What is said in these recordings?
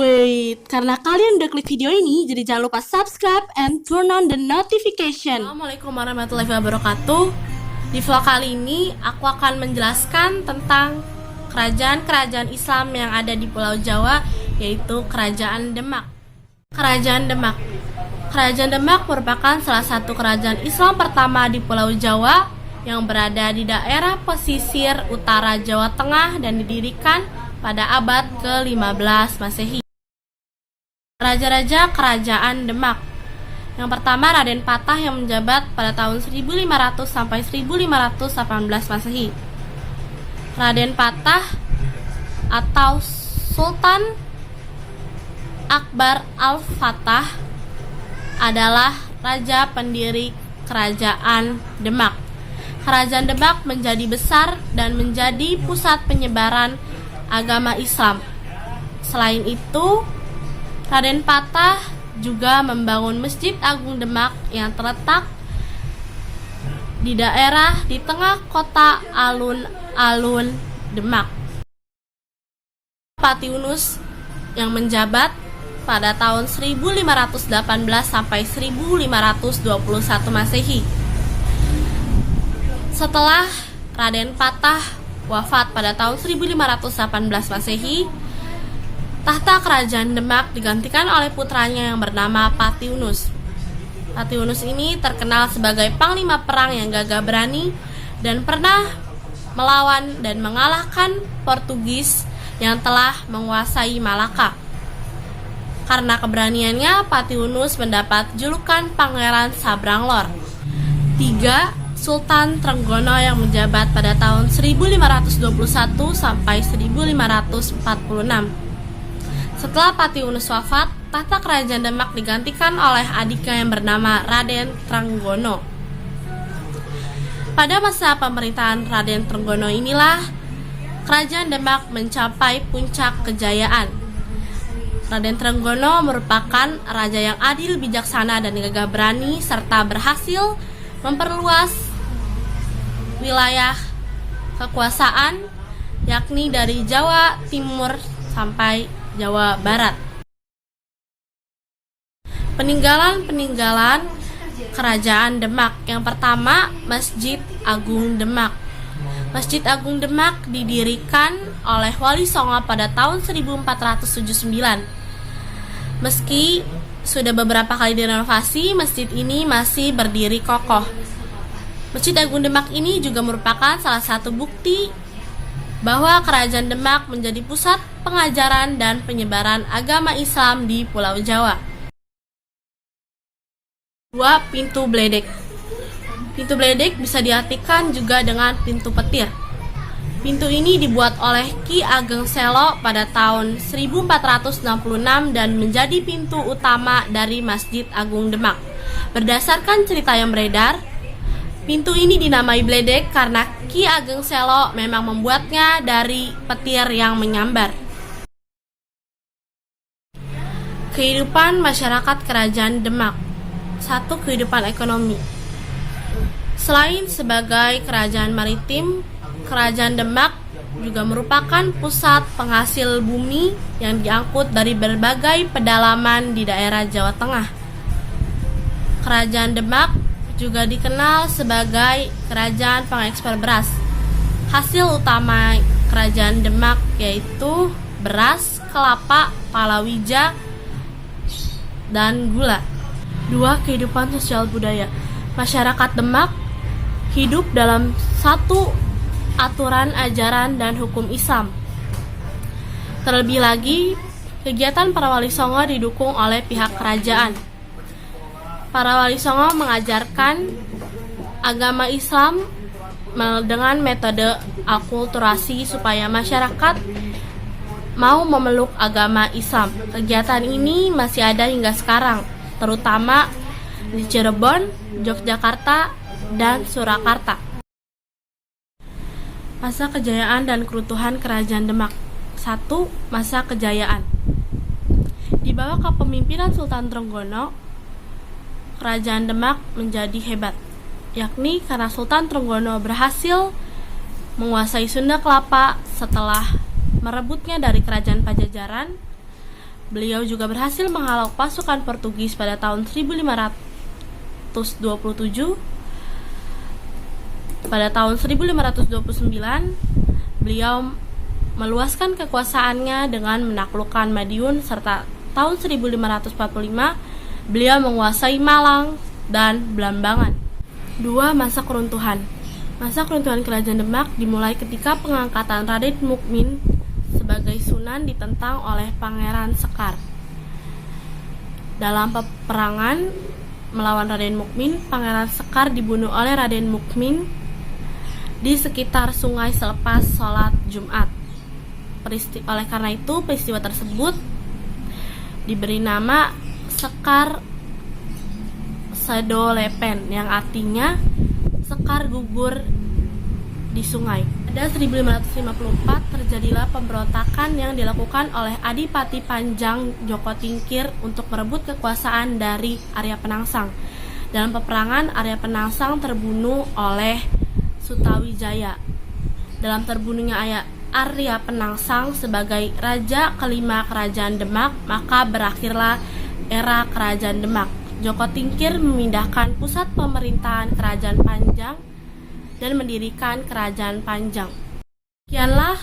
Wait, karena kalian udah klik video ini, jadi jangan lupa subscribe and turn on the notification. Assalamualaikum warahmatullahi wabarakatuh. Di vlog kali ini, aku akan menjelaskan tentang kerajaan-kerajaan Islam yang ada di Pulau Jawa, yaitu Kerajaan Demak. Kerajaan Demak merupakan salah satu kerajaan Islam pertama di Pulau Jawa yang berada di daerah pesisir utara Jawa Tengah dan didirikan pada abad ke-15 Masehi. Raja-raja Kerajaan Demak. Yang pertama Raden Patah yang menjabat pada tahun 1500 sampai 1518 Masehi. Raden Patah atau Sultan Akbar Al-Fatah adalah raja pendiri Kerajaan Demak. Kerajaan Demak menjadi besar dan menjadi pusat penyebaran agama Islam. Selain itu, Raden Patah juga membangun Masjid Agung Demak yang terletak di daerah di tengah kota alun-alun Demak. Patiunus yang menjabat pada tahun 1518 sampai 1521 Masehi. Setelah Raden Patah wafat pada tahun 1518 Masehi, tahta Kerajaan Demak digantikan oleh putranya yang bernama Patiunus. Patiunus ini terkenal sebagai panglima perang yang gagah berani dan pernah melawan dan mengalahkan Portugis yang telah menguasai Malaka. Karena keberaniannya, Patiunus mendapat julukan Pangeran Sabranglor. 3. Sultan Trenggono yang menjabat pada tahun 1521 sampai 1546. Setelah Patiunus wafat, tahta Kerajaan Demak digantikan oleh adiknya yang bernama Raden Trenggono. Pada masa pemerintahan Raden Trenggono inilah Kerajaan Demak mencapai puncak kejayaan. Raden Trenggono merupakan raja yang adil, bijaksana, dan gagah berani serta berhasil memperluas wilayah kekuasaan yakni dari Jawa Timur sampai Jawa Barat. Peninggalan Kerajaan Demak. Yang pertama, Masjid Agung Demak. Masjid Agung Demak didirikan oleh Wali Songo pada tahun 1479. Meski sudah beberapa kali direnovasi, masjid ini masih berdiri kokoh. Masjid Agung Demak ini juga merupakan salah satu bukti bahwa Kerajaan Demak menjadi pusat pengajaran dan penyebaran agama Islam di Pulau Jawa. 2. Pintu Bledek. Pintu Bledek bisa diartikan juga dengan pintu petir. Pintu ini dibuat oleh Ki Ageng Selo pada tahun 1466 dan menjadi pintu utama dari Masjid Agung Demak. Berdasarkan cerita yang beredar, pintu ini dinamai Bledek karena Ki Ageng Selo memang membuatnya dari petir yang menyambar. Kehidupan masyarakat Kerajaan Demak. 1. Kehidupan ekonomi. Selain sebagai kerajaan maritim, Kerajaan Demak juga merupakan pusat penghasil bumi yang diangkut dari berbagai pedalaman di daerah Jawa Tengah. Kerajaan Demak juga dikenal sebagai kerajaan pengekspor beras. Hasil utama Kerajaan Demak yaitu beras, kelapa, palawija, dan gula. 2. Kehidupan sosial budaya. Masyarakat Demak hidup dalam satu aturan ajaran dan hukum Islam. Terlebih lagi, kegiatan para wali songo didukung oleh pihak kerajaan. Para wali songo mengajarkan agama Islam dengan metode akulturasi supaya masyarakat mau memeluk agama Islam. Kegiatan ini masih ada hingga sekarang, terutama di Cirebon, Yogyakarta, dan Surakarta. Masa kejayaan dan keruntuhan Kerajaan Demak. 1. Masa kejayaan. Di bawah kepemimpinan Sultan Trenggono, Kerajaan Demak menjadi hebat, yakni karena Sultan Trenggono berhasil menguasai Sunda Kelapa setelah merebutnya dari Kerajaan Pajajaran. Beliau juga berhasil menghalau pasukan Portugis pada tahun 1527. Pada tahun 1529, beliau meluaskan kekuasaannya dengan menaklukkan Madiun, serta tahun 1545 beliau menguasai Malang dan Blambangan. 2. Masa keruntuhan. Masa keruntuhan Kerajaan Demak dimulai ketika pengangkatan Raden Mukmin sebagai Sunan ditentang oleh Pangeran Sekar. Dalam peperangan melawan Raden Mukmin, Pangeran Sekar dibunuh oleh Raden Mukmin di sekitar sungai selepas sholat Jumat. Oleh karena itu, peristiwa tersebut diberi nama Sekar Sedolepen, yang artinya Sekar gugur di sungai. Pada 1554 terjadilah pemberontakan yang dilakukan oleh Adipati Panjang Joko Tingkir untuk merebut kekuasaan dari Arya Penangsang. Dalam peperangan, Arya Penangsang terbunuh oleh Sutawijaya. Dalam terbunuhnya Arya Penangsang sebagai raja kelima Kerajaan Demak, maka berakhirlah era Kerajaan Demak. Joko Tingkir memindahkan pusat pemerintahan Kerajaan Panjang dan mendirikan Kerajaan Panjang. Sekianlah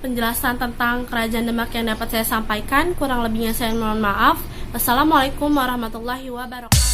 penjelasan tentang Kerajaan Demak yang dapat saya sampaikan. Kurang lebihnya saya mohon maaf. Wassalamualaikum warahmatullahi wabarakatuh.